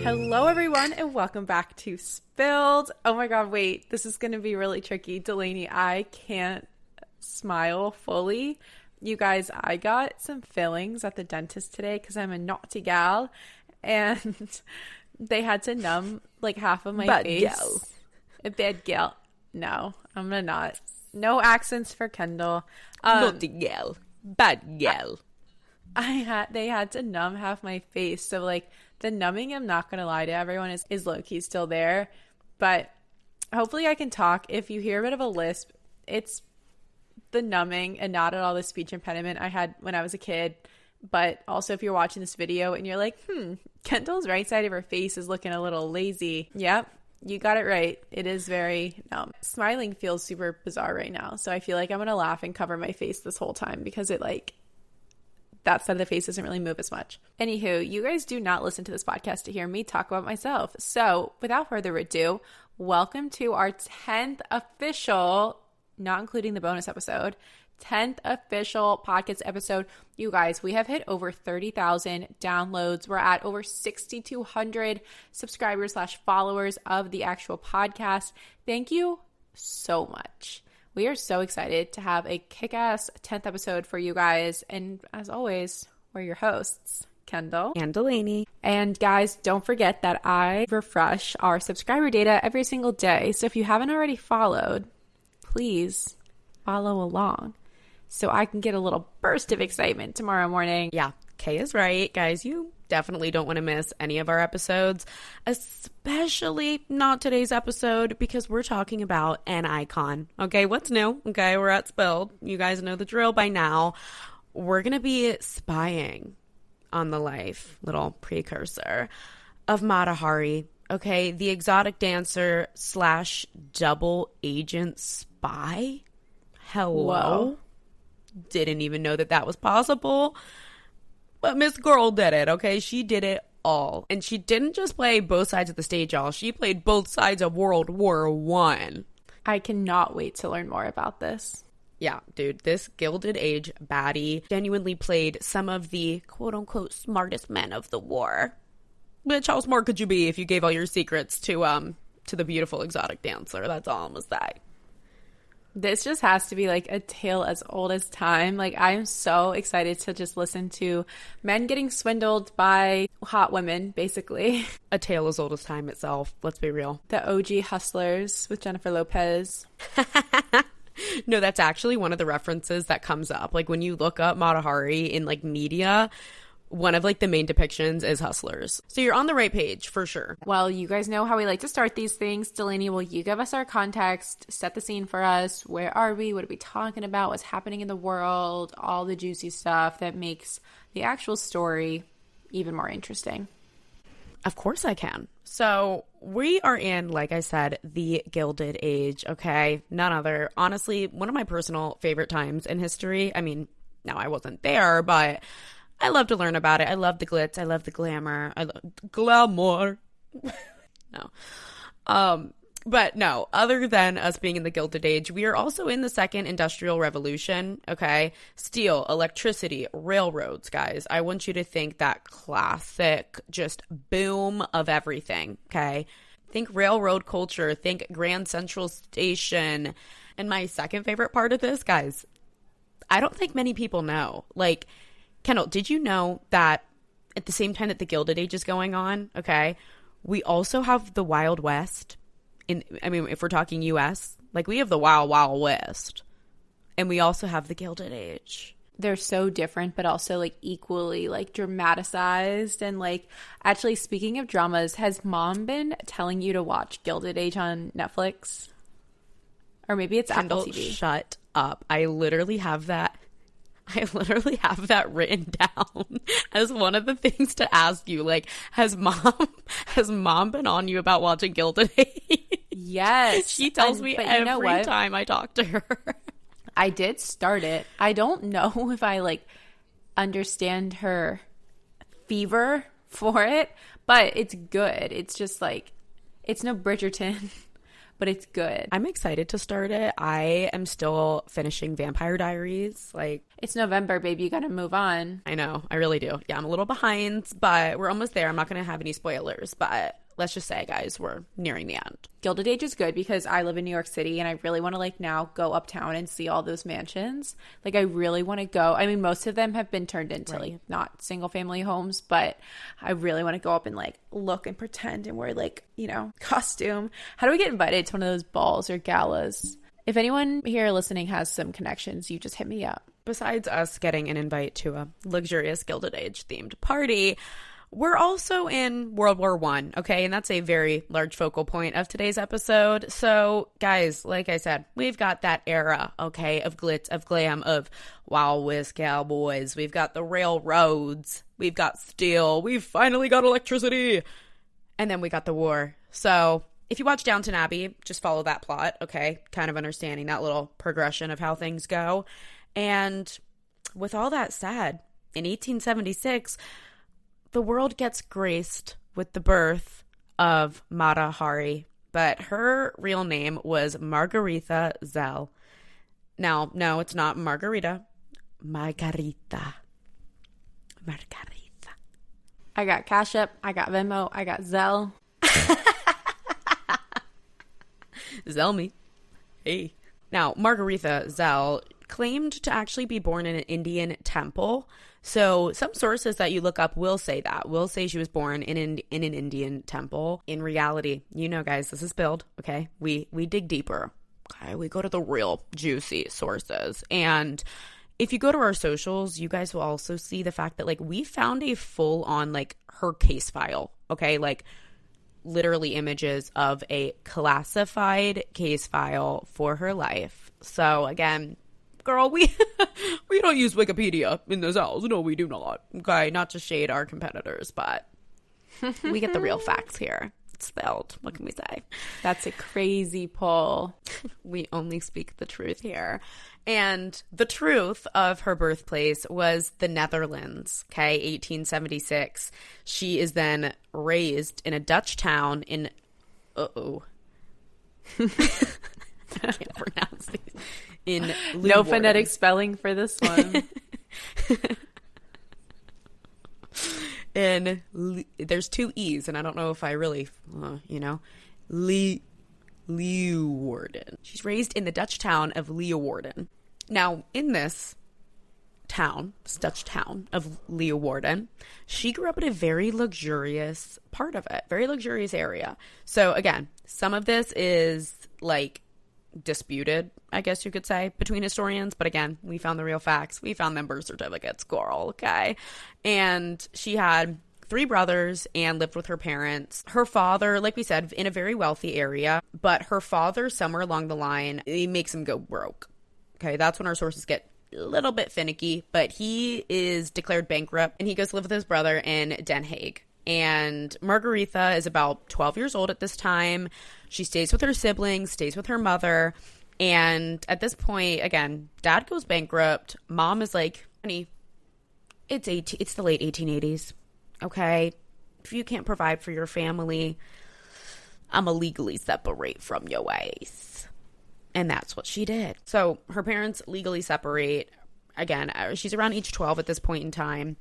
Hello, everyone, and welcome back to Spilled. Oh my God, wait, this is going to be really tricky. Delaney, I can't smile fully. You guys, I got some fillings at the dentist today because I'm a naughty gal, and they had to numb like half of my face. Gal. A bad gal. No, I'm gonna not. No accents for Kendall. Naughty gal. Bad gal. They had to numb half my face, so like the numbing, I'm not gonna lie to everyone, is low-key still there, but hopefully I can talk. If you hear a bit of a lisp, it's the numbing and not at all the speech impediment I had when I was a kid. But also, if you're watching this video and you're like, Kendall's right side of her face is looking a little lazy. Yep, you got it right. It is very numb. Smiling feels super bizarre right now, so I feel like I'm gonna laugh and cover my face this whole time because it like that side of the face doesn't really move as much. Anywho, you guys do not listen to this podcast to hear me talk about myself. So without further ado, welcome to our 10th official, not including the bonus episode, 10th official podcast episode. You guys, we have hit over 30,000 downloads. We're at over 6,200 subscribers / followers of the actual podcast. Thank you so much. We are so excited to have a kick-ass 10th episode for you guys. And as always, we're your hosts, Kendall and Delaney. And guys, don't forget that I refresh our subscriber data every single day. So if you haven't already followed, please follow along so I can get a little burst of excitement tomorrow morning. Yeah, Kay is right. Guys, you definitely don't want to miss any of our episodes, especially not today's episode because we're talking about an icon. Okay, what's new? Okay, we're at Spilled. You guys know the drill by now. We're going to be spying on the life, little precursor, of Mata Hari. Okay, the exotic dancer / double agent spy. Hello. Whoa. Didn't even know that was possible. But Miss Girl did it, okay? She did it all. And she didn't just play both sides of the stage, y'all. She played both sides of World War I. I cannot wait to learn more about this. Yeah, dude, this Gilded Age baddie genuinely played some of the quote-unquote smartest men of the war. Bitch, how smart could you be if you gave all your secrets to the beautiful exotic dancer? That's all I'm gonna say. This just has to be like a tale as old as time. Like, I'm so excited to just listen to men getting swindled by hot women, basically. A tale as old as time itself. Let's be real. The OG Hustlers with Jennifer Lopez. No, that's actually one of the references that comes up. Like, when you look up Mata Hari in like media, one of like the main depictions is Hustlers. So you're on the right page for sure. Well, you guys know how we like to start these things. Delaney, will you give us our context, set the scene for us? Where are we? What are we talking about? What's happening in the world? All the juicy stuff that makes the actual story even more interesting. Of course I can. So we are in, like I said, the Gilded Age, okay? None other. Honestly, one of my personal favorite times in history. I mean, no, I wasn't there, but I love to learn about it. I love the glitz. I love the glamour. I love glamour. No. But no, other than us being in the Gilded Age, we are also in the second industrial revolution, okay? Steel, electricity, railroads, guys. I want you to think that classic just boom of everything, okay? Think railroad culture, think Grand Central Station. And my second favorite part of this, guys, I don't think many people know. Like, Kendall, did you know that at the same time that the Gilded Age is going on, okay, we also have the Wild West? If we're talking U.S., like we have the Wild Wild West, and we also have the Gilded Age. They're so different, but also like equally like dramatized. And like, actually, speaking of dramas, has Mom been telling you to watch Gilded Age on Netflix? Or maybe it's Kendall, Apple TV. Shut up. I literally have that written down as one of the things to ask you. Like, has mom been on you about watching Gilded Age? Yes. She tells me every time I talk to her. I did start it. I don't know if I like understand her fever for it, but it's good. It's just like, it's no Bridgerton, but it's good. I'm excited to start it. I am still finishing Vampire Diaries. Like, it's November, baby. You got to move on. I know. I really do. Yeah, I'm a little behind, but we're almost there. I'm not going to have any spoilers, but let's just say, guys, we're nearing the end. Gilded Age is good because I live in New York City and I really want to like now go uptown and see all those mansions. Like, I really want to go. I mean, most of them have been turned into like not single family homes, but I really want to go up and like look and pretend and wear like, you know, costume. How do we get invited to one of those balls or galas? If anyone here listening has some connections, you just hit me up. Besides us getting an invite to a luxurious Gilded Age themed party, we're also in World War I, okay? And that's a very large focal point of today's episode. So, guys, like I said, we've got that era, okay, of glitz, of glam, of Wild West cowboys. We've got the railroads. We've got steel. We've finally got electricity. And then we got the war. So, if you watch Downton Abbey, just follow that plot, okay? Kind of understanding that little progression of how things go. And with all that said, in 1876... the world gets graced with the birth of Mata Hari, but her real name was Margaretha Zell. Now, no, it's not Margarita. Margarita. I got Cash App, I got Venmo, I got Zelle. Zell me. Hey. Now, Margaretha Zell claimed to actually be born in an Indian temple. So some sources that you look up will say that. Will say she was born in an Indian temple. In reality, you know, guys, this is Build, okay? We dig deeper, okay? We go to the real juicy sources. And if you go to our socials, you guys will also see the fact that, like, we found a full-on, like, her case file, okay? Like, literally images of a classified case file for her life. So, again, girl, we don't use Wikipedia in this house. No, we do not. Okay, not to shade our competitors, but we get the real facts here. It's spelled. What can we say? That's a crazy pull. We only speak the truth here. And the truth of her birthplace was the Netherlands, okay, 1876. She is then raised in a Dutch town in... I can't pronounce these. In Leeuwarden. No phonetic spelling for this one. And there's two E's, and I don't know if I really, Leeuwarden. She's raised in the Dutch town of Leeuwarden. Now, in this Dutch town of Leeuwarden, she grew up in a very luxurious part of it, very luxurious area. So, again, some of this is, like, disputed, I guess you could say, between historians. But again, we found the real facts. We found them birth certificates, girl, okay? And she had 3 brothers and lived with her parents. Her father, like we said, in a very wealthy area, but her father, somewhere along the line, he makes him go broke. Okay, that's when our sources get a little bit finicky, but he is declared bankrupt and he goes to live with his brother in Den Haag. And Margaretha is about 12 years old at this time. She stays with her siblings, stays with her mother. And at this point, again, dad goes bankrupt. Mom is like, honey, it's the late 1880s. Okay? If you can't provide for your family, I'm going to legally separate from your ways. And that's what she did. So her parents legally separate. Again, she's around age 12 at this point in time.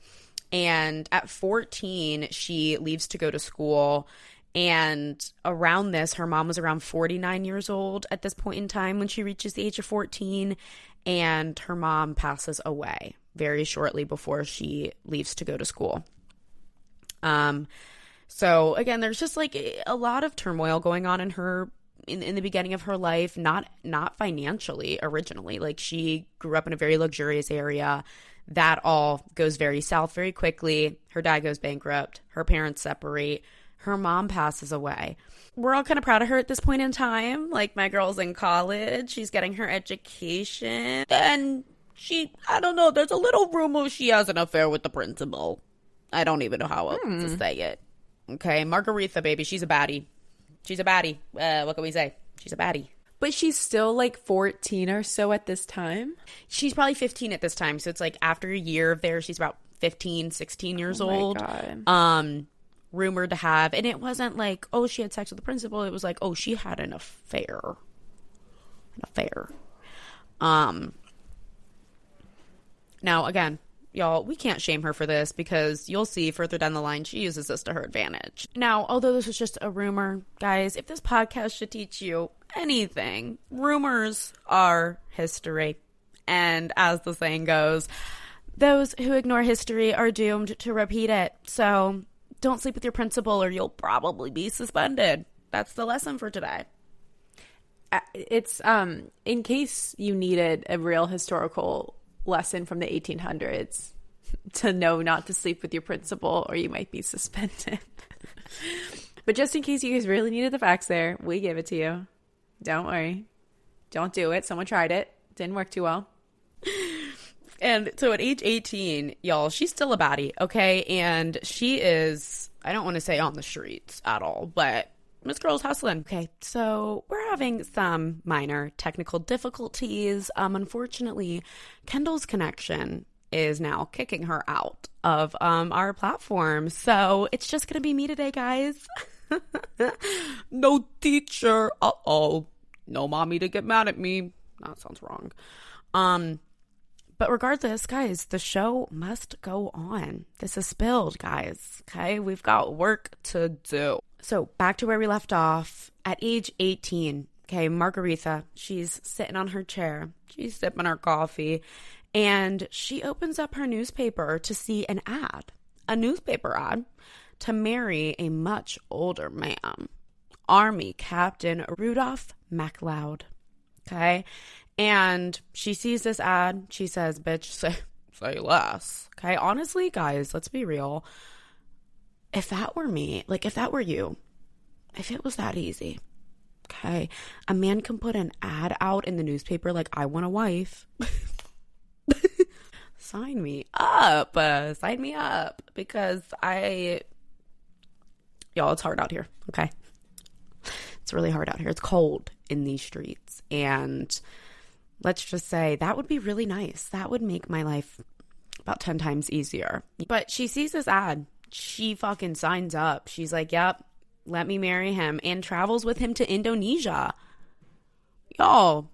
And at 14, she leaves to go to school. And around this, her mom was around 49 years old at this point in time when she reaches the age of 14. And her mom passes away very shortly before she leaves to go to school. So again, there's just like a lot of turmoil going on in her in the beginning of her life, not financially originally. Like, she grew up in a very luxurious area. That all goes very south very quickly. Her dad goes bankrupt. Her parents separate. Her mom passes away. We're all kind of proud of her at this point in time. Like, my girl's in college. She's getting her education. And I don't know, there's a little rumor she has an affair with the principal. I don't even know how else to say it. Okay, Margaretha, baby, she's a baddie. She's a baddie. What can we say? She's a baddie. But she's still like 14 or so at this time? She's probably 15 at this time. So it's like after a year of there, she's about 15, 16 years old. Oh my God. rumored to have. And it wasn't like, oh, she had sex with the principal. It was like, oh, she had an affair. Now, again, y'all, we can't shame her for this because you'll see further down the line she uses this to her advantage. Now, although this was just a rumor, guys, if this podcast should teach you anything, rumors are history. And as the saying goes, those who ignore history are doomed to repeat it. So don't sleep with your principal or you'll probably be suspended. That's the lesson for today. It's in case you needed a real historical lesson from the 1800s to know not to sleep with your principal or you might be suspended. But just in case you guys really needed the facts there, we give it to you. Don't worry. Don't do it. Someone tried it. Didn't work too well. And so at age 18, y'all, she's still a baddie, okay? And she is, I don't want to say on the streets at all, but Miss Girl's hustling. Okay, so we're having some minor technical difficulties. Unfortunately, Kendall's connection is now kicking her out of our platform. So it's just going to be me today, guys. No teacher. Uh-oh. No mommy to get mad at me. That sounds wrong. But regardless, guys, the show must go on. This is spilled, guys. Okay, we've got work to do. So back to where we left off. At age 18, okay, Margaretha, she's sitting on her chair. She's sipping her coffee. And she opens up her newspaper to see an ad. A newspaper ad to marry a much older man. Army Captain Rudolph MacLeod. Okay? And she sees this ad. She says, bitch, say less. Okay? Honestly, guys, let's be real. If that were me, like if that were you, if it was that easy, okay, a man can put an ad out in the newspaper like, I want a wife. Sign me up. Sign me up. Because y'all, it's hard out here, okay? It's really hard out here. It's cold in these streets. And let's just say that would be really nice. That would make my life about 10 times easier. But she sees this ad. She fucking signs up. She's like, yep, let me marry him, and travels with him to Indonesia. Y'all,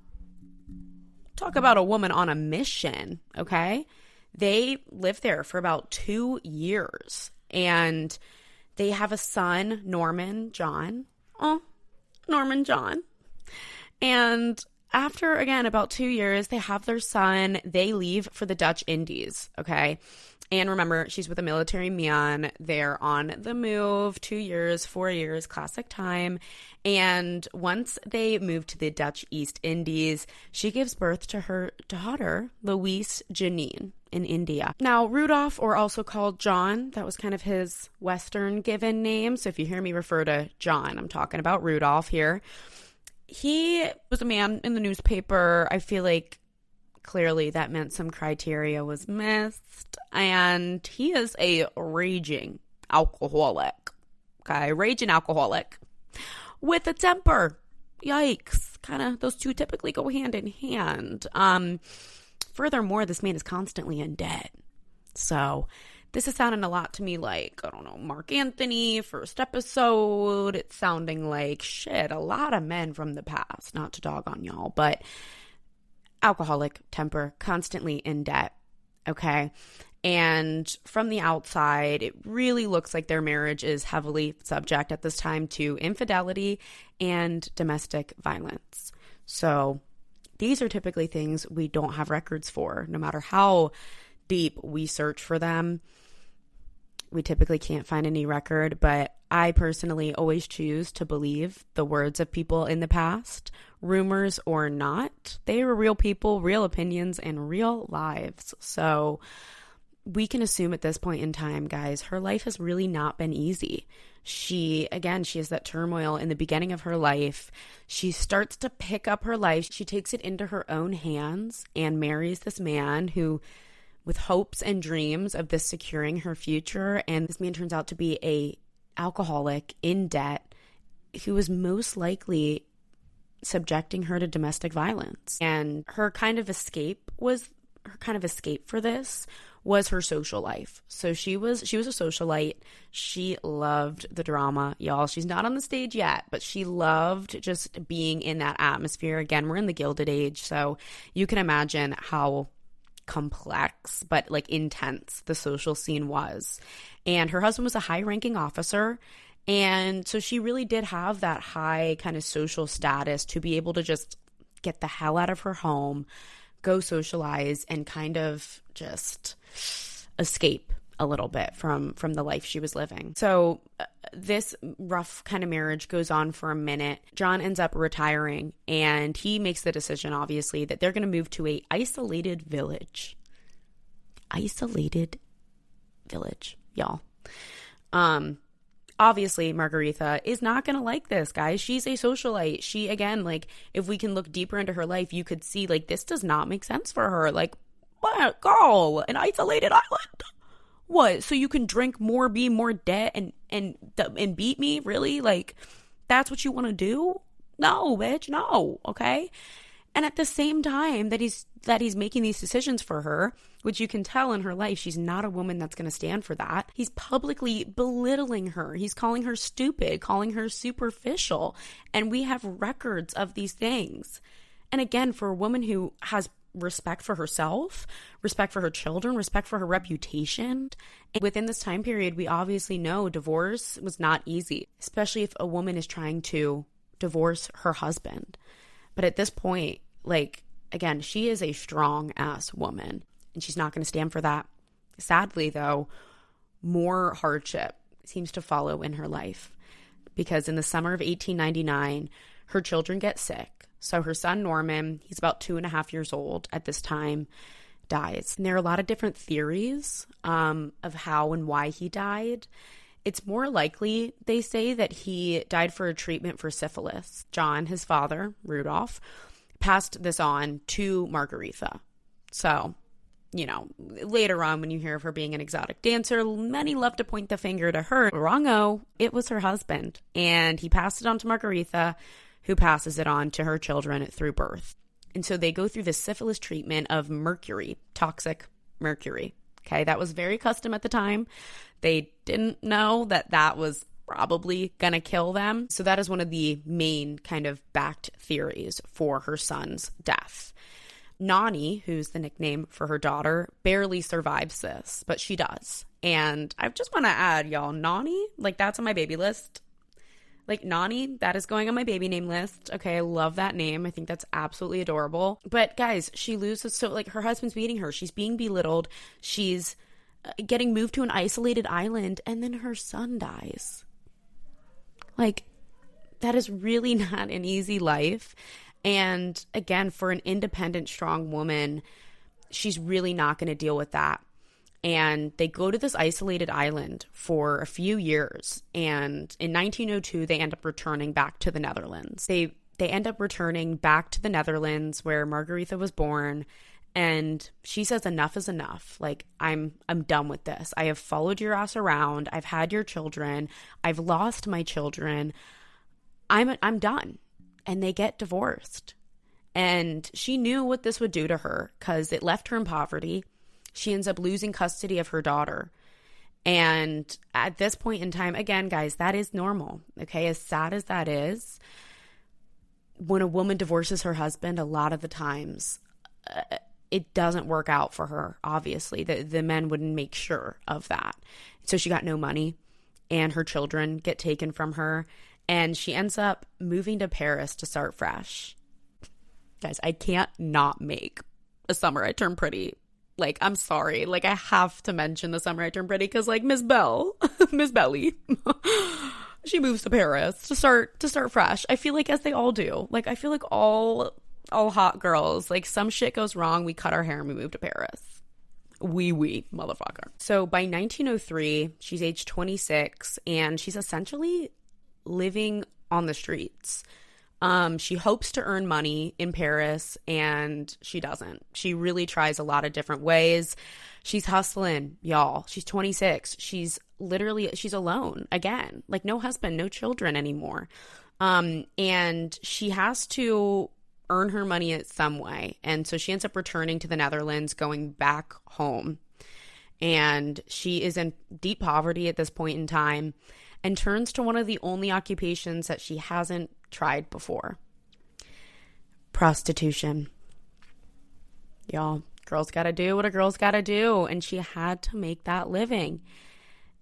talk about a woman on a mission, okay? They live there for about 2 years, and they have a son, Norman John. Oh, Norman John. And after, again, about 2 years, they have their son. They leave for the Dutch Indies, okay? And remember, she's with a military man. They're on the move, 2 years, 4 years, classic time. And once they move to the Dutch East Indies, she gives birth to her daughter, Louise Janine, in India. Now, Rudolph, or also called John, that was kind of his Western given name. So if you hear me refer to John, I'm talking about Rudolph here. He was a man in the newspaper. I feel like clearly that meant some criteria was missed. And he is a raging alcoholic. Okay, raging alcoholic with a temper. Yikes. Kind of, those two typically go hand in hand. Furthermore, this man is constantly in debt. So this is sounding a lot to me like, I don't know, Mark Anthony, first episode. It's sounding like, shit, a lot of men from the past. Not to dog on y'all, but alcoholic, temper, constantly in debt. Okay. And from the outside, it really looks like their marriage is heavily subject at this time to infidelity and domestic violence. So these are typically things we don't have records for. No matter how deep we search for them, we typically can't find any record. But I personally always choose to believe the words of people in the past, rumors or not. They were real people, real opinions, and real lives. So we can assume at this point in time, guys, her life has really not been easy. She has that turmoil in the beginning of her life. She starts to pick up her life. She takes it into her own hands and marries this man who, with hopes and dreams of this securing her future. And this man turns out to be a alcoholic in debt who was most likely subjecting her to domestic violence. And her kind of escape was her kind of escape for this was her social life. So she was a socialite. She loved the drama, y'all. She's not on the stage yet, but she loved just being in that atmosphere. Again, we're in the Gilded Age, so you can imagine how complex but like intense the social scene was. And her husband was a high-ranking officer, and so she really did have that high kind of social status to be able to just get the hell out of her home, go socialize, and kind of just escape a little bit from the life she was living. So this rough kind of marriage goes on for a minute. John ends up retiring, and he makes the decision, obviously, that they're going to move to a isolated village. Isolated village, y'all. Obviously, Margaretha is not going to like this, guys. She's a socialite. She, again, like, if we can look deeper into her life, you could see, like, this does not make sense for her. Like, what? Girl, an isolated island? What? So you can drink more, be more dead, and beat me? Really? Like, that's what you want to do? No, bitch, no, okay? And at the same time that he's making these decisions for her, which you can tell in her life, she's not a woman that's going to stand for that. He's publicly belittling her. He's calling her stupid, calling her superficial. And we have records of these things. And again, for a woman who has respect for herself, respect for her children, respect for her reputation. And within this time period, we obviously know divorce was not easy, especially if a woman is trying to divorce her husband. But at this point, like, again, she is a strong ass woman, and she's not going to stand for that. Sadly, though, more hardship seems to follow in her life, because in the summer of 1899, her children get sick. So her son, Norman, he's about 2.5 years old at this time, dies. And there are a lot of different theories of how and why he died. It's more likely, they say, that he died for a treatment for syphilis. John, his father, Rudolph, passed this on to Margaretha. So, you know, later on when you hear of her being an exotic dancer, many love to point the finger to her. Wrong-o, it was her husband. And he passed it on to Margaretha, who passes it on to her children through birth. And so they go through this syphilis treatment of mercury, toxic mercury. Okay, that was very custom at the time. They didn't know that that was probably gonna kill them. So that is one of the main kind of backed theories for her son's death. Nani, who's the nickname for her daughter, barely survives this, but she does. And I just want to add, y'all, Nani, like, that's on my baby list. Like, Nani, that is going on my baby name list. Okay, I love that name. I think that's absolutely adorable. But guys, she loses, so like her husband's beating her. She's being belittled. She's getting moved to an isolated island, and then her son dies. Like, that is really not an easy life. And again, for an independent, strong woman, she's really not going to deal with that. And they go to this isolated island for a few years. And in 1902, they end up returning back to the Netherlands. They end up returning back to the Netherlands where Margaretha was born. And she says, enough is enough. Like, I'm done with this. I have followed your ass around. I've had your children. I've lost my children. I'm done. And they get divorced. And she knew what this would do to her because it left her in poverty. She ends up losing custody of her daughter. And at this point in time, again, guys, that is normal. Okay, as sad as that is, when a woman divorces her husband, a lot of the times it doesn't work out for her, obviously. The men wouldn't make sure of that. So she got no money, and her children get taken from her, and she ends up moving to Paris to start fresh. Guys, I can't not make A Summer I Turned Pretty. Like, I'm sorry. Like, I have to mention The Summer I Turned Pretty because, like, Miss Belle, Miss Belly, she moves to Paris to start fresh. I feel like, as they all do. Like, I feel like all hot girls, like, some shit goes wrong, we cut our hair and we move to Paris. Oui, motherfucker. So by 1903, she's age 26, and she's essentially living on the streets. She hopes to earn money in Paris, and she doesn't. She really tries a lot of different ways. She's hustling, y'all. She's 26. She's alone again, like no husband, no children anymore. And she has to earn her money in some way. And so she ends up returning to the Netherlands, going back home. And she is in deep poverty at this point in time and turns to one of the only occupations that she hasn't tried before: prostitution. Y'all, girls gotta do what a girl's gotta do. And she had to make that living.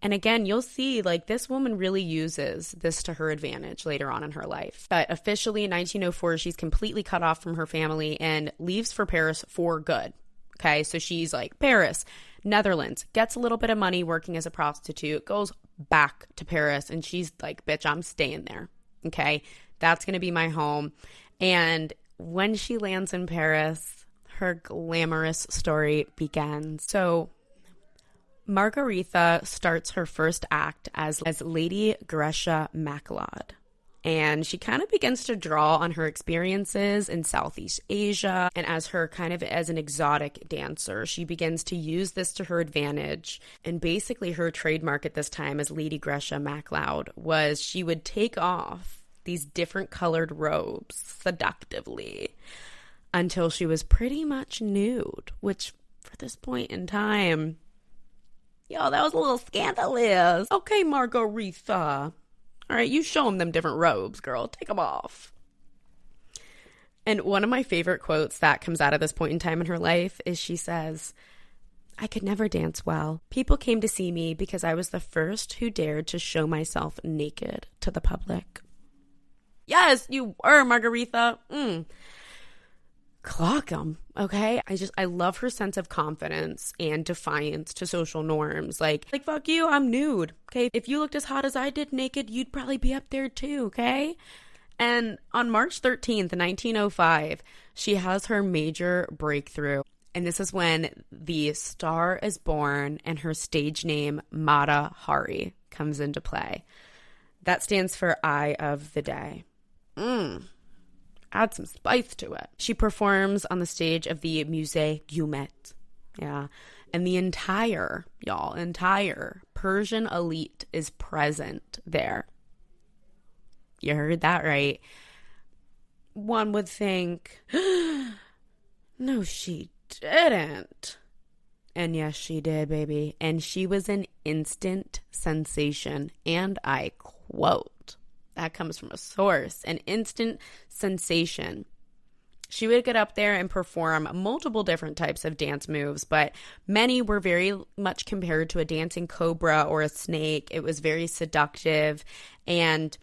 And again, you'll see, like, this woman really uses this to her advantage later on in her life. But officially in 1904, she's completely cut off from her family and leaves for Paris for good. Okay, so she's like, Paris, Netherlands, gets a little bit of money working as a prostitute, goes back to Paris, and she's like, bitch, I'm staying there. Okay, that's going to be my home. And when she lands in Paris, her glamorous story begins. So Margaretha starts her first act as Lady Greta MacLeod. And she kind of begins to draw on her experiences in Southeast Asia. And as an exotic dancer, she begins to use this to her advantage. And basically her trademark at this time as Lady Greta MacLeod was she would take off these different colored robes seductively until she was pretty much nude, which for this point in time, yo, that was a little scandalous. Okay, Margaretha. All right, you show them different robes, girl. Take them off. And one of my favorite quotes that comes out of this point in time in her life is she says, I could never dance well. People came to see me because I was the first who dared to show myself naked to the public. Yes, you were, Margaretha. Clock 'em, okay? I love her sense of confidence and defiance to social norms. Like, fuck you, I'm nude, okay? If you looked as hot as I did naked, you'd probably be up there too, okay? And on March 13th, 1905, she has her major breakthrough. And this is when the star is born and her stage name, Mata Hari, comes into play. That stands for Eye of the Day. Add some spice to it. She performs on the stage of the Musée Guimet. Yeah. And the entire Persian elite is present there. You heard that right. One would think, no, she didn't. And yes, she did, baby. And she was an instant sensation. And I quote, that comes from a source, an instant sensation. She would get up there and perform multiple different types of dance moves, but many were very much compared to a dancing cobra or a snake. It was very seductive, and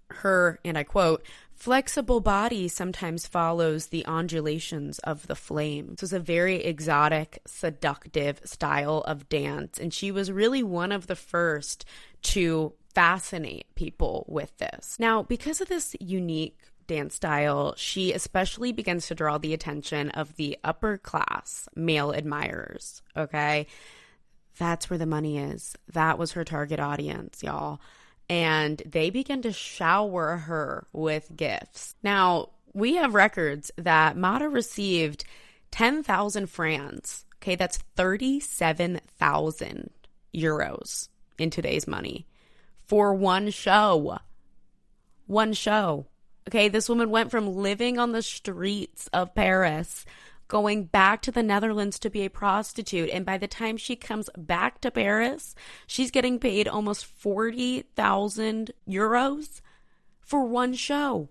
her, and I quote, flexible body sometimes follows the undulations of the flame. So it's a very exotic, seductive style of dance, and she was really one of the first to fascinate people with this. Now, because of this unique dance style, she especially begins to draw the attention of the upper class male admirers, okay? That's where the money is. That was her target audience, y'all. And they begin to shower her with gifts. Now, we have records that Mata received 10,000 francs, okay? That's 37,000 euros in today's money. For one show. One show. Okay, this woman went from living on the streets of Paris, going back to the Netherlands to be a prostitute. And by the time she comes back to Paris, she's getting paid almost 40,000 euros for one show.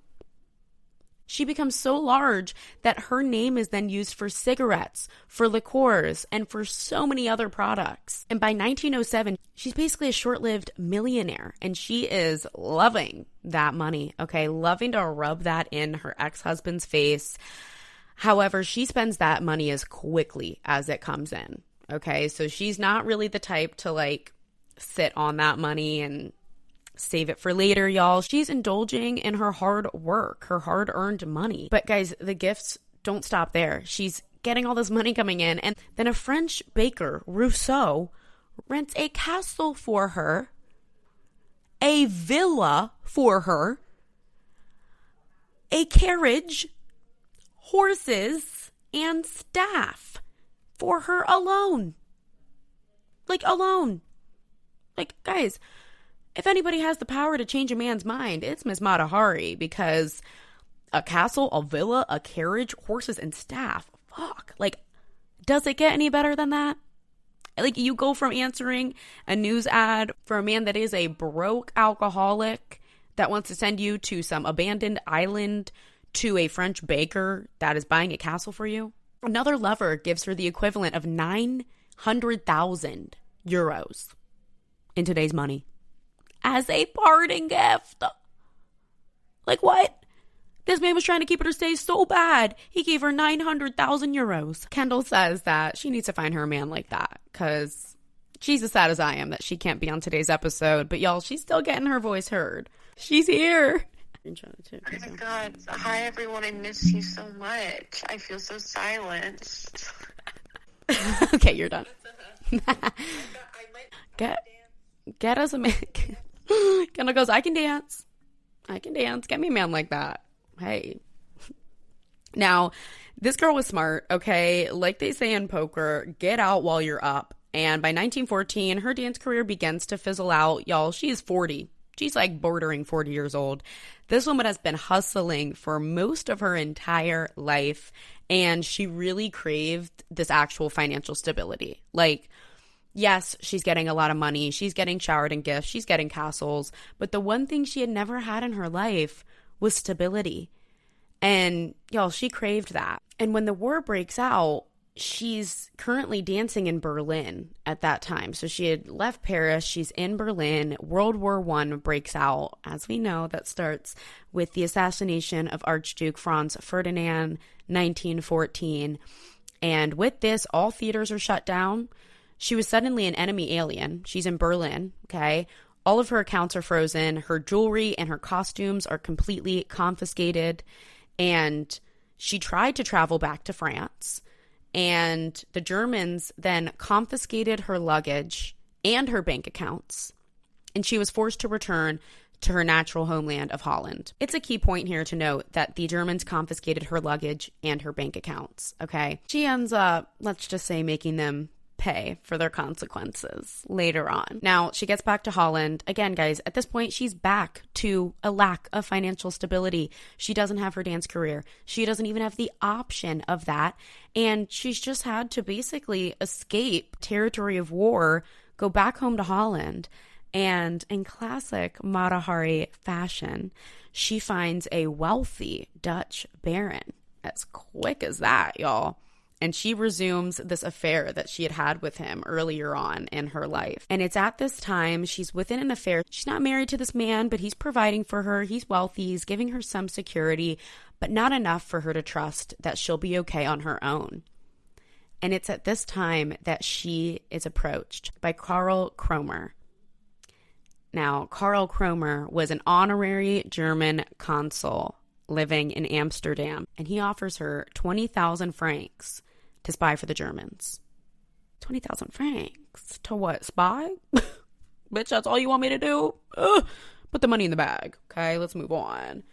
She becomes so large that her name is then used for cigarettes, for liqueurs, and for so many other products. And by 1907, she's basically a short-lived millionaire, and she is loving that money, okay? Loving to rub that in her ex-husband's face. However, she spends that money as quickly as it comes in, okay? So she's not really the type to, like, sit on that money and save it for later, y'all. She's indulging in her hard work, her hard-earned money. But guys, the gifts don't stop there. She's getting all this money coming in, and then a French baker, Rousseau, rents a castle for her, a villa for her, a carriage, horses, and staff for her alone. Like, alone. Like, guys, if anybody has the power to change a man's mind, it's Miss Mata Hari, because A castle, a villa, a carriage, horses, and staff. Fuck. Like, does it get any better than that? Like, you go from answering a news ad for a man that is a broke alcoholic that wants to send you to some abandoned island to a French baker that is buying a castle for you. Another lover gives her the equivalent of 900,000 euros in today's money as a parting gift. Like, what? This man was trying to keep her to stay so bad, he gave her 900,000 euros. Kendall says that she needs to find her a man like that because she's as sad as I am that she can't be on today's episode. But y'all, she's still getting her voice heard. She's here. Oh my God. Hi, everyone. I miss you so much. I feel so silenced. Okay, you're done. Get us a man. Kendall goes, I can dance. Get me a man like that. Hey. Now, this girl was smart, okay? Like they say in poker, get out while you're up. And by 1914, her dance career begins to fizzle out. Y'all, she's 40. She's like bordering 40 years old. This woman has been hustling for most of her entire life, and she really craved this actual financial stability. Like, yes, she's getting a lot of money. She's getting showered in gifts. She's getting castles. But the one thing she had never had in her life was stability. And y'all, she craved that. And when the war breaks out, she's currently dancing in Berlin at that time. So she had left Paris. She's in Berlin. World War I breaks out. As we know, that starts with the assassination of Archduke Franz Ferdinand, 1914. And with this, all theaters are shut down. She was suddenly an enemy alien. She's in Berlin, okay? All of her accounts are frozen. Her jewelry and her costumes are completely confiscated. And she tried to travel back to France. And the Germans then confiscated her luggage and her bank accounts. And she was forced to return to her natural homeland of Holland. It's a key point here to note that the Germans confiscated her luggage and her bank accounts, okay? She ends up, let's just say, making them pay for their consequences later on. Now, she gets back to Holland. Again, guys, at this point, she's back to a lack of financial stability. She doesn't have her dance career. She doesn't even have the option of that. And she's just had to basically escape territory of war, go back home to Holland. And in classic Mata Hari fashion, she finds a wealthy Dutch baron. As quick as that, y'all. And she resumes this affair that she had had with him earlier on in her life. And it's at this time she's within an affair. She's not married to this man, but he's providing for her. He's wealthy. He's giving her some security, but not enough for her to trust that she'll be okay on her own. And it's at this time that she is approached by Karl Kromer. Now, Karl Kromer was an honorary German consul living in Amsterdam, and he offers her 20,000 francs to spy for the Germans. 20,000 francs? To what, spy? Bitch, that's all you want me to do? Ugh. Put the money in the bag. Okay, let's move on.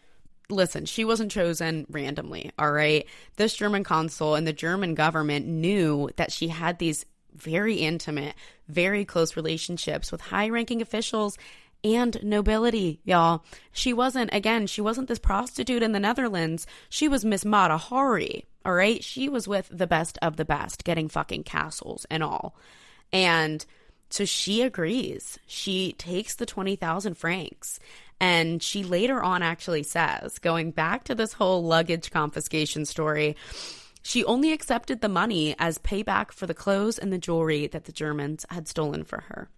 Listen, she wasn't chosen randomly, all right? This German consul and the German government knew that she had these very intimate, very close relationships with high-ranking officials and nobility, y'all. She wasn't this prostitute in the Netherlands. She was Miss Mata Hari, all right? She was with the best of the best, getting fucking castles and all. And so she agrees. She takes the 20,000 francs. And she later on actually says, going back to this whole luggage confiscation story, she only accepted the money as payback for the clothes and the jewelry that the Germans had stolen for her.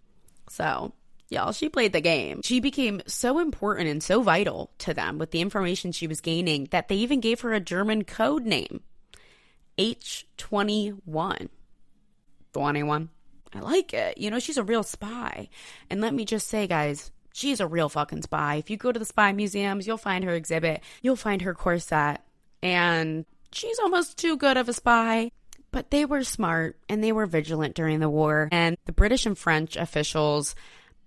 So, y'all, she played the game. She became so important and so vital to them with the information she was gaining that they even gave her a German code name, H21. 21. I like it. You know, she's a real spy. And let me just say, guys, she's a real fucking spy. If you go to the spy museums, you'll find her exhibit. You'll find her corset. And she's almost too good of a spy. But they were smart and they were vigilant during the war. And the British and French officials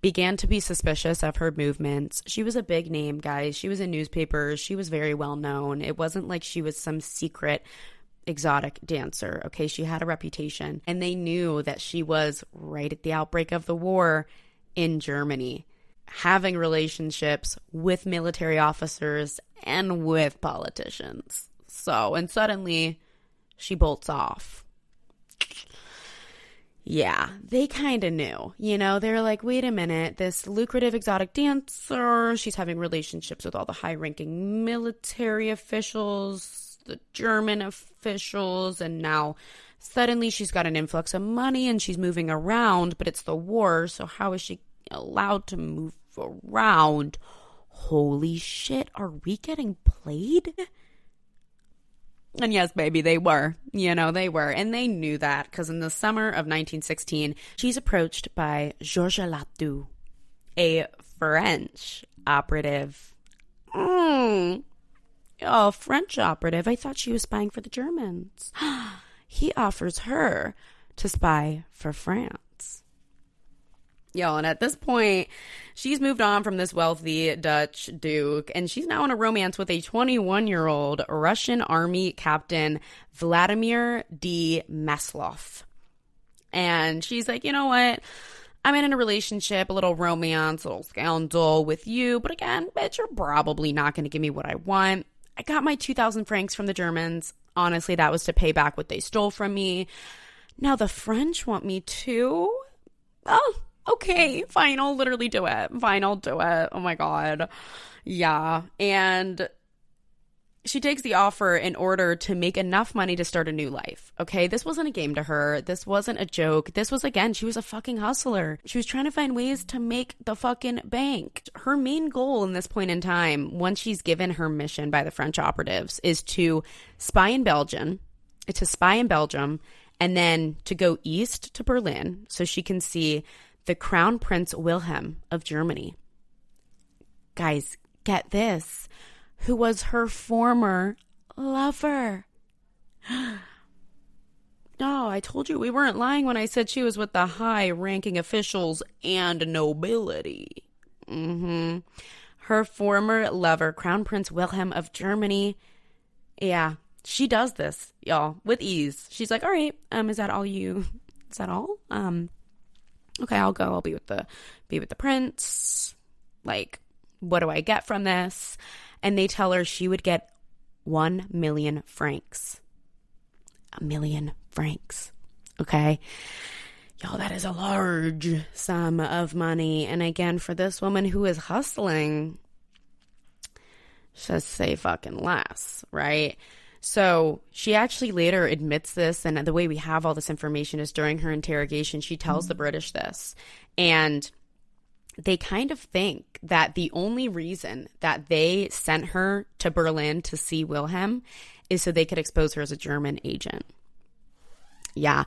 began to be suspicious of her movements. She was a big name, guys. She was in newspapers. She was very well known. It wasn't like she was some secret exotic dancer. Okay, she had a reputation. And they knew that she was right at the outbreak of the war in Germany. having relationships with military officers and with politicians. So, and suddenly she bolts off. Yeah, they kind of knew, you know, they're like, wait a minute, this lucrative exotic dancer, she's having relationships with all the high-ranking military officials, the German officials, and now suddenly she's got an influx of money and she's moving around, but it's the war, so how is she allowed to move around? Holy shit, are we getting played? And yes, baby, they were. You know, they were. And they knew that because in the summer of 1916, she's approached by Georges Latou, a French operative. Oh, French operative. I thought she was spying for the Germans. He offers her to spy for France. Yo, and at this point, she's moved on from this wealthy Dutch duke, and she's now in a romance with a 21-year-old Russian army captain, Vladimir D. Maslov. And she's like, you know what? I'm in a relationship, a little romance, a little scandal with you, but again, bitch, you're probably not going to give me what I want. I got my 2,000 francs from the Germans. Honestly, that was to pay back what they stole from me. Now the French want me too? Oh, okay, fine, I'll literally do it. Fine, I'll do it. Oh my God. Yeah. And she takes the offer in order to make enough money to start a new life. Okay, this wasn't a game to her. This wasn't a joke. This was, again, she was a fucking hustler. She was trying to find ways to make the fucking bank. Her main goal in this point in time, once she's given her mission by the French operatives, is to spy in Belgium, and then to go east to Berlin so she can see the Crown Prince Wilhelm of Germany. Guys, get this. Who was her former lover. No, I told you we weren't lying when I said she was with the high-ranking officials and nobility. Her former lover, Crown Prince Wilhelm of Germany. Yeah, she does this, y'all, with ease. She's like, all right, is that all? Okay, I'll go. I'll be with the prince. Like, what do I get from this? And they tell her she would get 1 million francs. 1 million francs. Okay? Y'all, that is a large sum of money. And again, for this woman who is hustling, just say fucking less, right? So she actually later admits this, and the way we have all this information is during her interrogation, she tells the British this. And they kind of think that the only reason that they sent her to Berlin to see Wilhelm is so they could expose her as a German agent. Yeah,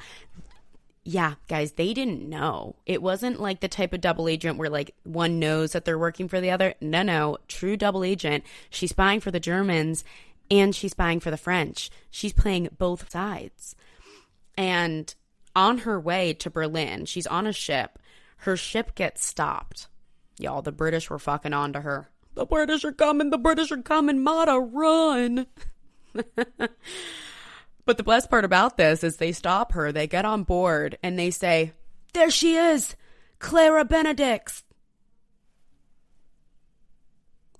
guys, they didn't know. It wasn't like the type of double agent where like one knows that they're working for the other. No, true double agent. She's spying for the Germans and she's spying for the French. She's playing both sides. And on her way to Berlin, she's on a ship. Her ship gets stopped. Y'all, the British were fucking on to her. The British are coming, Mata, run. But the best part about this is they stop her, they get on board, and they say, there she is, Clara Benedicts.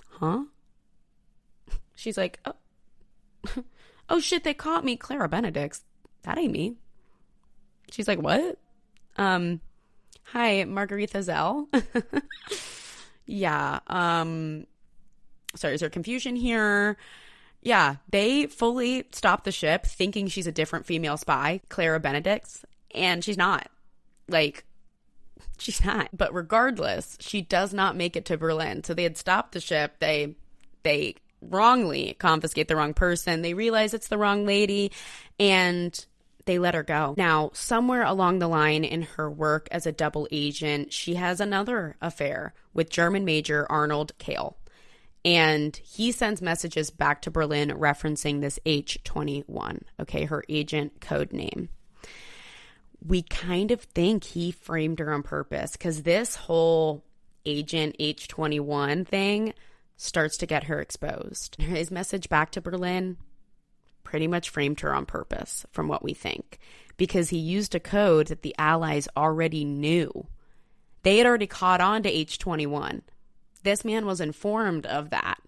Huh? She's like, oh shit, they caught me, Clara Benedicts. That ain't me. She's like, what? Hi, Margaretha Zell. Yeah. Sorry, is there confusion here? Yeah, they fully stop the ship thinking she's a different female spy, Clara Benedicts, and she's not. Like, she's not. But regardless, she does not make it to Berlin. So they had stopped the ship. They wrongly confiscate the wrong person. They realize it's the wrong lady, and they let her go. Now, somewhere along the line in her work as a double agent, she has another affair with German Major Arnold Kahl. And he sends messages back to Berlin referencing this H21, okay, her agent code name. We kind of think he framed her on purpose because this whole agent H21 thing starts to get her exposed. His message back to Berlin pretty much framed her on purpose, from what we think, because he used a code that the Allies already knew. They had already caught on to H21, This man was informed of that.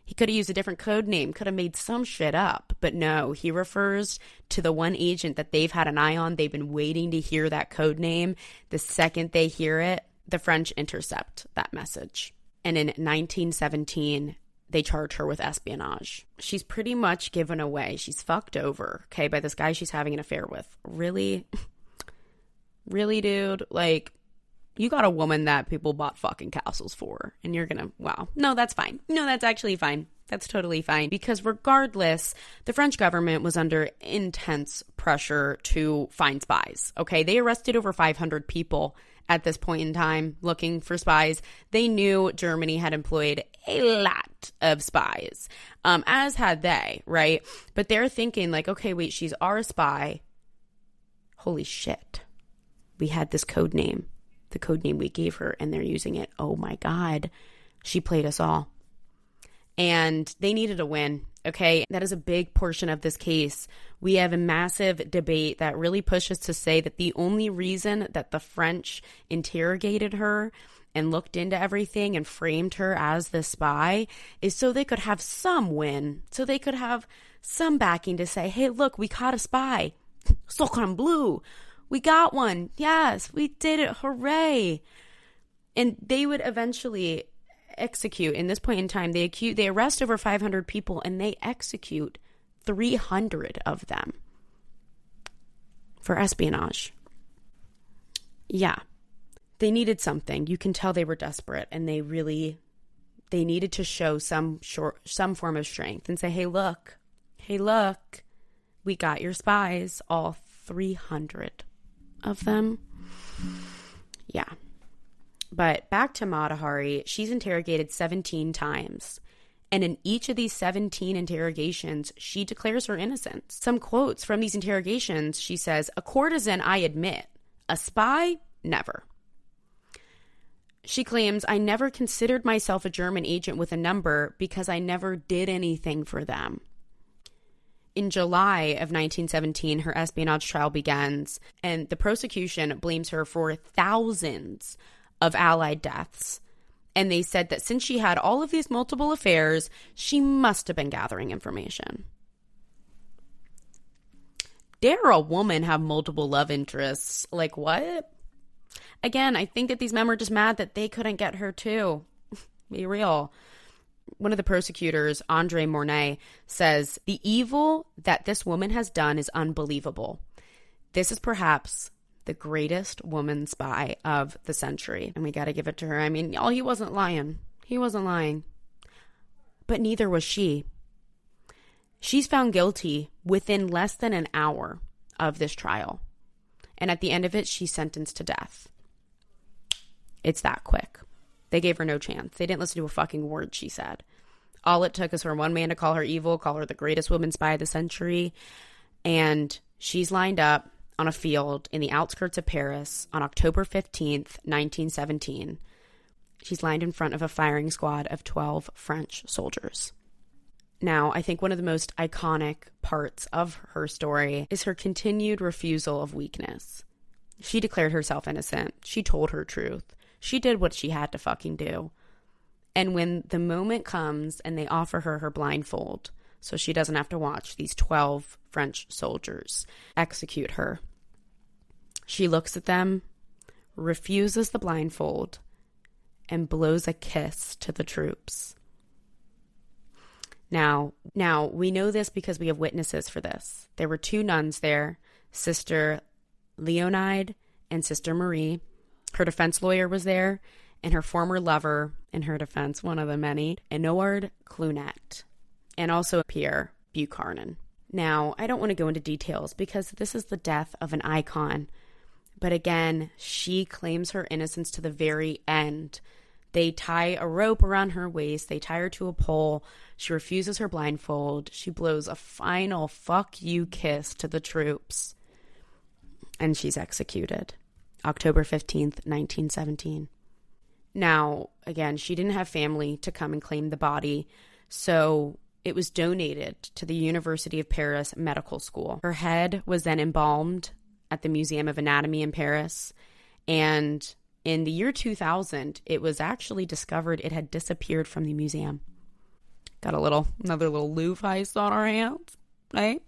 He could have used a different code name, could have made some shit up. But no, he refers to the one agent that they've had an eye on. They've been waiting to hear that code name. The second they hear it, the French intercept that message. And in 1917, they charge her with espionage. She's pretty much given away. She's fucked over, okay, by this guy she's having an affair with. Really? Really, dude? Like, you got a woman that people bought fucking castles for, and you're gonna, wow. No, that's fine. No, that's actually fine. That's totally fine. Because regardless, the French government was under intense pressure to find spies, okay? They arrested over 500 people at this point in time looking for spies. They knew Germany had employed a lot of spies, as had they, right? But they're thinking like, okay, wait, she's our spy. Holy shit. We had this code name. The code name we gave her, and they're using it. Oh my God. She played us all. And they needed a win, okay? That is a big portion of this case. We have a massive debate that really pushes to say that the only reason that the French interrogated her and looked into everything and framed her as the spy is so they could have some win, so they could have some backing to say, hey, look, we caught a spy. Sacre bleu. We got one. Yes, we did it. Hooray. And they would eventually execute. In this point in time, they arrest over 500 people and they execute 300 of them for espionage. Yeah. They needed something. You can tell they were desperate, and they needed to show some form of strength and say, hey, look, we got your spies, all 300 of them. Yeah. But back to Mata Hari, she's interrogated 17 times. And in each of these 17 interrogations, she declares her innocence. Some quotes from these interrogations, she says, a courtesan, I admit. A spy, never. She claims, I never considered myself a German agent with a number because I never did anything for them. In July of 1917, her espionage trial begins, and the prosecution blames her for thousands of Allied deaths. And they said that since she had all of these multiple affairs, she must have been gathering information. Dare a woman have multiple love interests? Like, what? Again, I think that these men were just mad that they couldn't get her too. Be real. One of the prosecutors, Andre Mornay, says, the evil that this woman has done is unbelievable. This is perhaps the greatest woman spy of the century. And we got to give it to her. I mean, he wasn't lying. He wasn't lying. But neither was she. She's found guilty within less than an hour of this trial. And at the end of it, she's sentenced to death. It's that quick. They gave her no chance. They didn't listen to a fucking word she said. All it took is for one man to call her evil, call her the greatest woman spy of the century. And she's lined up on a field in the outskirts of Paris on October 15th, 1917. She's lined in front of a firing squad of 12 French soldiers. Now, I think one of the most iconic parts of her story is her continued refusal of weakness. She declared herself innocent. She told her truth. She did what she had to fucking do. And when the moment comes and they offer her her blindfold so she doesn't have to watch these 12 French soldiers execute her, she looks at them, refuses the blindfold, and blows a kiss to the troops. Now, we know this because we have witnesses for this. There were two nuns there, Sister Leonide and Sister Marie. Her defense lawyer was there, and her former lover in her defense, one of the many, Édouard Clunet, and also Pierre Buchanan. Now, I don't want to go into details because this is the death of an icon. But again, she claims her innocence to the very end. They tie a rope around her waist. They tie her to a pole. She refuses her blindfold. She blows a final fuck you kiss to the troops. And she's executed. October 15th, 1917. Now, again, she didn't have family to come and claim the body, so it was donated to the University of Paris Medical School. Her head was then embalmed at the Museum of Anatomy in Paris, and in the year 2000, it was actually discovered it had disappeared from the museum. Got another little Louvre heist on our hands, right?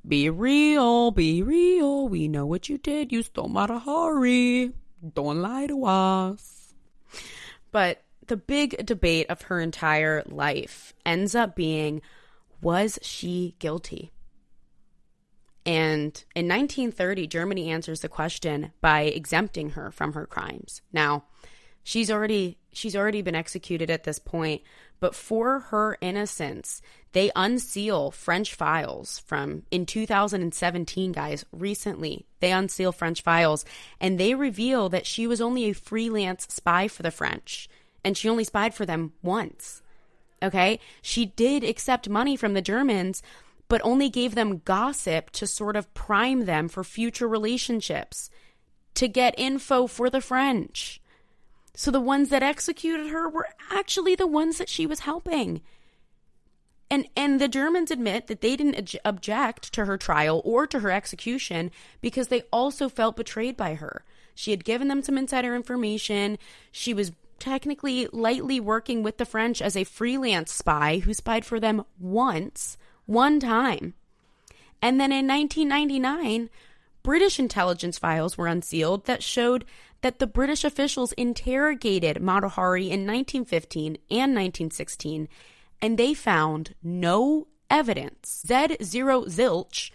Be real, be real. We know what you did. You stole Mata Hari. Don't lie to us. But the big debate of her entire life ends up being, was she guilty? And in 1930, Germany answers the question by exempting her from her crimes. Now, she's already been executed at this point, but for her innocence, they unseal French files from in 2017, guys, recently. They unseal French files and they reveal that she was only a freelance spy for the French, and she only spied for them once. Okay? She did accept money from the Germans, but only gave them gossip to sort of prime them for future relationships, to get info for the French. So the ones that executed her were actually the ones that she was helping. And the Germans admit that they didn't object to her trial or to her execution because they also felt betrayed by her. She had given them some insider information. She was technically lightly working with the French as a freelance spy who spied for them one time. And then in 1999, British intelligence files were unsealed that showed that the British officials interrogated Mata Hari in 1915 and 1916, and they found no evidence, Z0 zilch,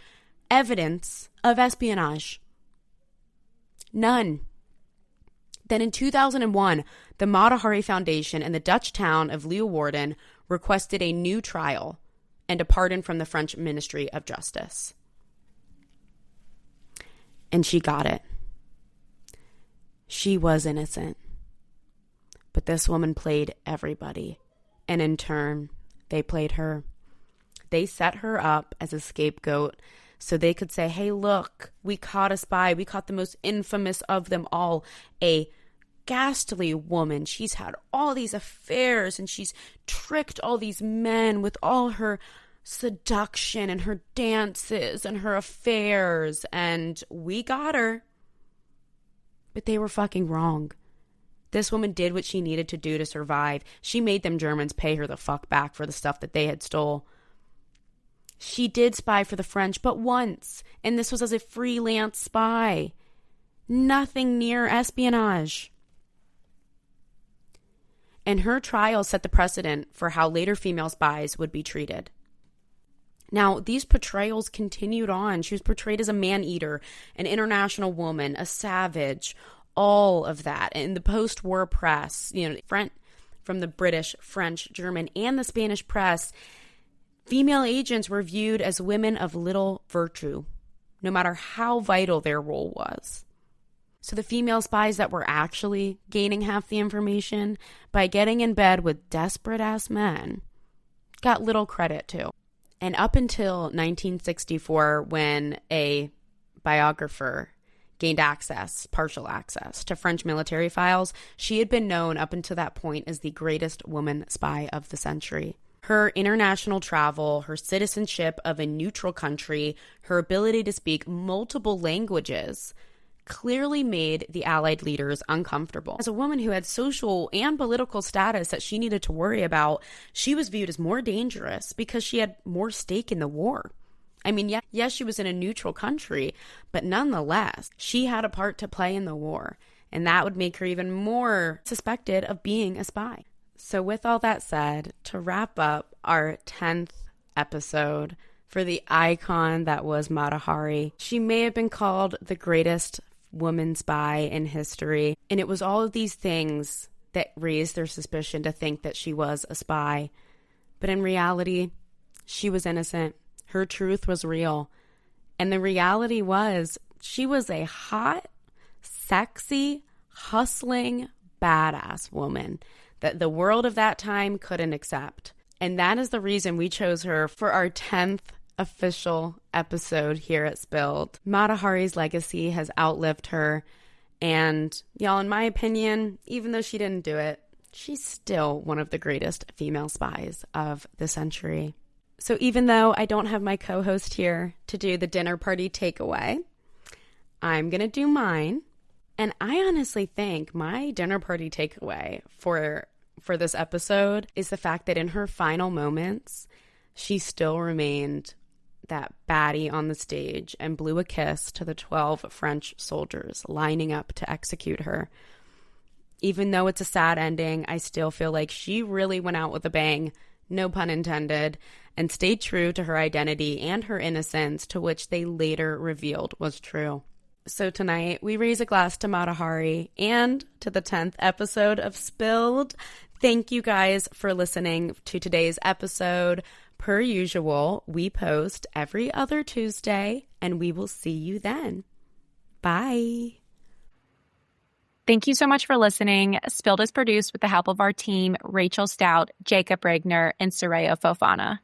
evidence of espionage. None. Then in 2001, the Mata Hari Foundation and the Dutch town of Leeuwarden requested a new trial and a pardon from the French Ministry of Justice. And she got it. She was innocent. But this woman played everybody. And in turn, they played her. They set her up as a scapegoat so they could say, hey, look, we caught a spy. We caught the most infamous of them all, a ghastly woman. She's had all these affairs and she's tricked all these men with all her seduction and her dances and her affairs, and we got her. But they were fucking wrong. This woman did what she needed to do to survive. She made them Germans pay her the fuck back for the stuff that they had stole. She did spy for the French, but once, and this was as a freelance spy. Nothing near espionage. And her trial set the precedent for how later female spies would be treated. Now, these portrayals continued on. She was portrayed as a man-eater, an international woman, a savage, all of that. In the post-war press, from the British, French, German, and the Spanish press, female agents were viewed as women of little virtue, no matter how vital their role was. So the female spies that were actually gaining half the information by getting in bed with desperate-ass men got little credit too. And up until 1964, when a biographer gained partial access to French military files, she had been known up until that point as the greatest woman spy of the century. Her international travel, her citizenship of a neutral country, her ability to speak multiple languages clearly made the Allied leaders uncomfortable. As a woman who had social and political status that she needed to worry about, she was viewed as more dangerous because she had more stake in the war. I mean, yes, she was in a neutral country, but nonetheless, she had a part to play in the war, and that would make her even more suspected of being a spy. So with all that said, to wrap up our 10th episode for the icon that was Mata Hari, she may have been called the greatest woman spy in history, and it was all of these things that raised their suspicion to think that she was a spy. But in reality, she was innocent. Her truth was real. And the reality was she was a hot, sexy, hustling, badass woman that the world of that time couldn't accept. And that is the reason we chose her for our 10th official episode here at Spilled. Mata Hari's legacy has outlived her. And y'all, in my opinion, even though she didn't do it, she's still one of the greatest female spies of the century. So even though I don't have my co-host here to do the dinner party takeaway, I'm going to do mine. And I honestly think my dinner party takeaway for this episode is the fact that in her final moments, she still remained that baddie on the stage and blew a kiss to the 12 French soldiers lining up to execute her. Even though it's a sad ending, I still feel like she really went out with a bang, no pun intended, and stayed true to her identity and her innocence, to which they later revealed was true. So tonight, we raise a glass to Mata Hari and to the 10th episode of Spilled. Thank you guys for listening to today's episode. Per usual, we post every other Tuesday, and we will see you then. Bye. Thank you so much for listening. Spilled is produced with the help of our team, Rachel Stout, Jacob Regner, and Soraya Fofana.